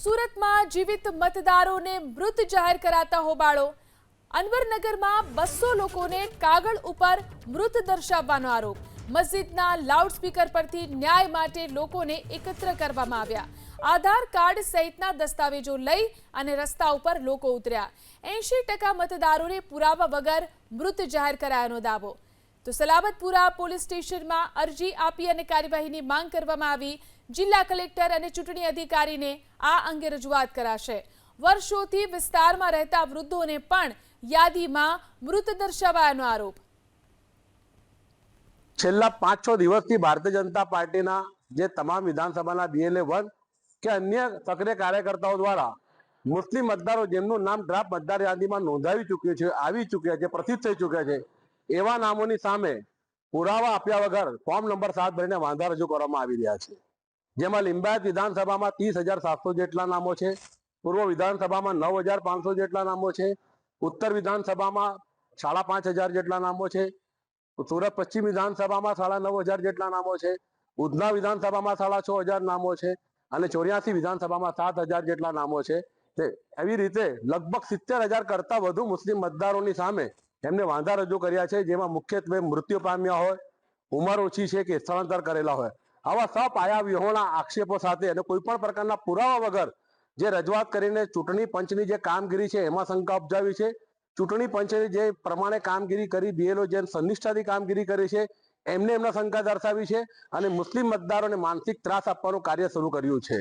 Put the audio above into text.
સુરતમાં જીવિત મતદારોને મૃત જાહેર કરાતા હોબાળો। અનવરનગરમાં 200 લોકોને કાગળ ઉપર મૃત દર્શાવવાનો આરોપ। મસ્જિદના લાઉડસ્પીકર પરથી ન્યાય માટે લોકોને એકત્ર કરવામાં આવ્યા। આધાર કાર્ડ સહિતના દસ્તાવેજો લઈ અને રસ્તા ઉપર લોકો ઉતર્યા। 80% મતદારોને પુરાવા વગર મૃત જાહેર કરાયાનો દાવો। તો સલાબતપુરા પોલીસ સ્ટેશનમાં અરજી આપી અને કાર્યવાહીની માંગ કરવામાં આવી। જિલ્લા કલેક્ટર અને ચૂંટણી અધિકારીને આ અંગે રજૂઆત કરાશે। વર્ષોથી વિસ્તારમાં રહેતા વૃદ્ધોને પણ યાદીમાં મૃત દર્શાવાયાનો આરોપ। છેલ્લા 5-6 દિવસથી ભારતીય જનતા પાર્ટીના જે તમામ વિધાનસભાના BLA-1 કે અન્ય સક્રિય કાર્યકર્તાઓ દ્વારા મુસ્લિમ મતદારો જેમનું નામ ડ્રાફ્ટ મતદાર યાદીમાં નોંધાવી ચૂક્યું છે, આવી ચૂક્યા છે, પ્રસિદ્ધ થઈ ચૂક્યા છે, એવા નામોની સામે પુરાવા આપ્યા વગર ફોર્મ નંબર 7 ભરીને વાંધા રજૂ કરવામાં આવી રહ્યા છે। જેમાં લિંબાયત વિધાનસભામાં 30,700 જેટલા નામો છે, પૂર્વ વિધાનસભામાં 9,500 જેટલા નામો છે, ઉત્તર વિધાનસભામાં 5,500 જેટલા નામો છે, સુરત પશ્ચિમ વિધાનસભામાં 9,500 જેટલા નામો છે, ઉધના વિધાનસભામાં 6,500 નામો છે અને 84 વિધાનસભામાં 7,000 જેટલા નામો છે। એવી રીતે લગભગ 70,000 કરતા વધુ મુસ્લિમ મતદારોની સામે એમને વાંધા રજૂ કર્યા છે, જેમાં મુખ્યત્વે મૃત્યુ પામ્યા હોય, ઉંમર ઓછી છે કે સ્થળાંતર કરેલા હોય, આવા સપાયા વિહોણા આક્ષેપો સાથે અને કોઈ પણ પ્રકારના પુરાવા વગર જે રજૂઆત કરીને ચૂંટણી પંચની જે કામગીરી છે એમાં શંકા ઉપજાવી છે। ચૂંટણી પંચે જે પ્રમાણે કામગીરી કરી, BLO જેમ સંનિષ્ઠાથી કામગીરી કરી છે એમને એમના શંકા દર્શાવી છે અને મુસ્લિમ મતદારોને માનસિક ત્રાસ આપવાનું કાર્ય શરૂ કર્યું છે।